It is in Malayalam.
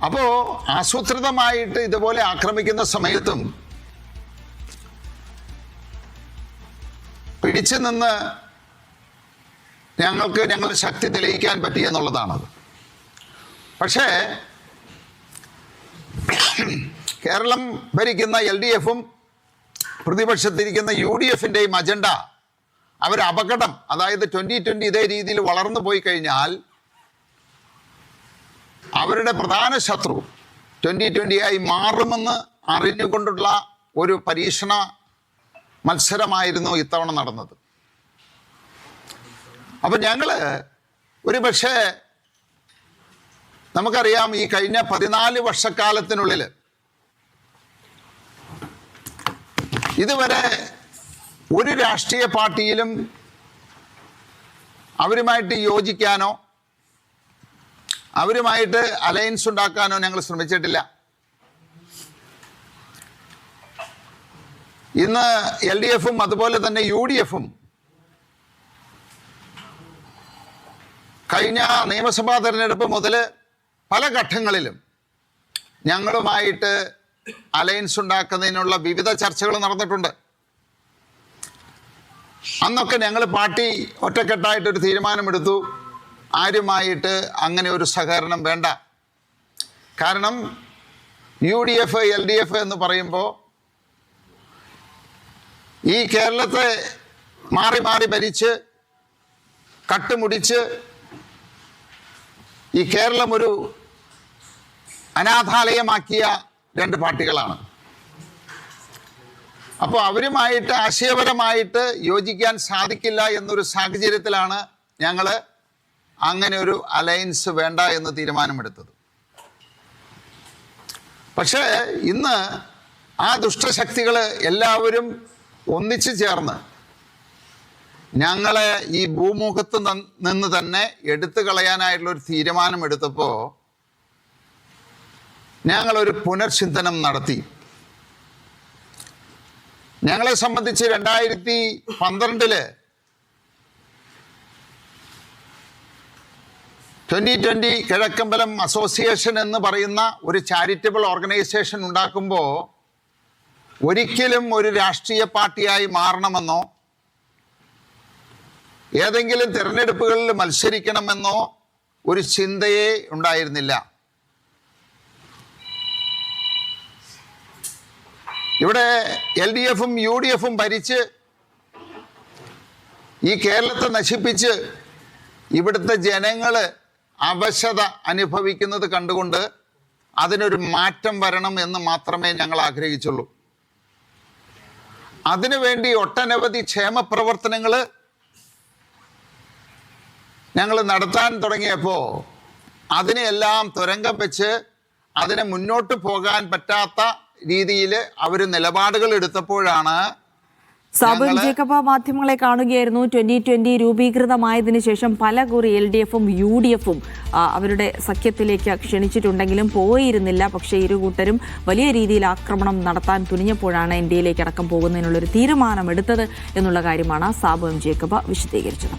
അപ്പോൾ ആസൂത്രിതമായിട്ട് ഇതുപോലെ ആക്രമിക്കുന്ന സമയത്തും പിടിച്ചു നിന്ന് ഞങ്ങൾക്ക് ഞങ്ങളുടെ ശക്തി തെളിയിക്കാൻ പറ്റി എന്നുള്ളതാണത്. പക്ഷേ കേരളം ഭരിക്കുന്ന LDFും പ്രതിപക്ഷത്തിരിക്കുന്ന UDFിൻ്റെയും അജണ്ട അവർ അപകടം, അതായത് 2020 ഇതേ രീതിയിൽ വളർന്നു പോയി കഴിഞ്ഞാൽ അവരുടെ പ്രധാന ശത്രു 2020 ആയി മാറുമെന്ന് അറിഞ്ഞുകൊണ്ടുള്ള ഒരു പരീക്ഷണ മത്സരമായിരുന്നു ഇത്തവണ നടന്നത്. അപ്പം ഞങ്ങൾ ഒരു പക്ഷേ നമുക്കറിയാം, ഈ കഴിഞ്ഞ 14 വർഷക്കാലത്തിനുള്ളിൽ ഇതുവരെ ഒരു രാഷ്ട്രീയ പാർട്ടിയിലും അവരുമായിട്ട് യോജിക്കാനോ അവരുമായിട്ട് അലയൻസ് ഉണ്ടാക്കാനോ ഞങ്ങൾ ശ്രമിച്ചിട്ടില്ല. ഇന്ന് LDFും അതുപോലെ തന്നെ UDFും കഴിഞ്ഞ നിയമസഭാ തെരഞ്ഞെടുപ്പ് മുതൽ പല ഘട്ടങ്ങളിലും ഞങ്ങളുമായിട്ട് അലയൻസ് ഉണ്ടാക്കുന്നതിനുള്ള വിവിധ ചർച്ചകൾ നടന്നിട്ടുണ്ട്. അന്നൊക്കെ ഞങ്ങൾ പാർട്ടി ഒറ്റക്കെട്ടായിട്ടൊരു തീരുമാനമെടുത്തു, ആരുമായിട്ട് അങ്ങനെ ഒരു സഹകരണം വേണ്ട. കാരണം UDF LDF എന്ന് പറയുമ്പോൾ ഈ കേരളത്തെ മാറി മാറി ഭരിച്ച് കട്ടുമുടിച്ച് ഈ കേരളം ഒരു അനാഥാലയമാക്കിയ രണ്ട് പാർട്ടികളാണ്. അപ്പോൾ അവരുമായിട്ട് ആശയപരമായിട്ട് യോജിക്കാൻ സാധിക്കില്ല എന്നൊരു സാഹചര്യത്തിലാണ് ഞങ്ങൾ അങ്ങനെ ഒരു അലയൻസ് വേണ്ട എന്ന് തീരുമാനമെടുത്തത്. പക്ഷേ ഇന്ന് ആ ദുഷ്ടശക്തികൾ എല്ലാവരും ഒന്നിച്ചു ചേർന്ന് ഞങ്ങളെ ഈ ഭൂമുഖത്ത് നിന്ന് തന്നെ എടുത്തു കളയാനായിട്ടുള്ളൊരു തീരുമാനമെടുത്തപ്പോൾ ഞങ്ങളൊരു പുനർചിന്തനം നടത്തി. ഞങ്ങളെ സംബന്ധിച്ച് 2012 2020 കിഴക്കമ്പലം അസോസിയേഷൻ എന്ന് പറയുന്ന ഒരു ചാരിറ്റബിൾ ഓർഗനൈസേഷൻ ഉണ്ടാക്കുമ്പോൾ ഒരിക്കലും ഒരു രാഷ്ട്രീയ പാർട്ടിയായി മാറണമെന്നോ ഏതെങ്കിലും തിരഞ്ഞെടുപ്പുകളിൽ മത്സരിക്കണമെന്നോ ഒരു ചിന്തയേ ഉണ്ടായിരുന്നില്ല. ഇവിടെ LDFും UDFും ഭരിച്ച് ഈ കേരളത്തെ നശിപ്പിച്ച് ഇവിടുത്തെ ജനങ്ങൾ അവശത അനുഭവിക്കുന്നത് കണ്ടുകൊണ്ട് അതിനൊരു മാറ്റം വരണം എന്ന് മാത്രമേ ഞങ്ങൾ ആഗ്രഹിച്ചുള്ളൂ. അതിനുവേണ്ടി ഒട്ടനവധി ക്ഷേമ പ്രവർത്തനങ്ങൾ ഞങ്ങൾ നടത്താൻ തുടങ്ങിയപ്പോൾ അതിനെല്ലാം തുരങ്കം വെച്ച് അതിനെ മുന്നോട്ട് പോകാൻ പറ്റാത്ത രീതിയിൽ അവർ നിലപാടുകൾ എടുത്തപ്പോഴാണ് സാബു ജേക്കബ് മാധ്യമങ്ങളെ കാണുകയായിരുന്നു. 2020 രൂപീകൃതമായതിനു ശേഷം പല കുറി LDFും UDFും അവരുടെ സഖ്യത്തിലേക്ക് ക്ഷണിച്ചിട്ടുണ്ടെങ്കിലും പോയിരുന്നില്ല. പക്ഷേ ഇരുകൂട്ടരും വലിയ രീതിയിൽ ആക്രമണം നടത്താൻ തുനിഞ്ഞപ്പോഴാണ് ഇന്ത്യയിലേക്ക് അടക്കം പോകുന്നതിനുള്ളൊരു തീരുമാനമെടുത്തത് എന്നുള്ള കാര്യമാണ് സാബു ജേക്കബ് വിശദീകരിച്ചത്.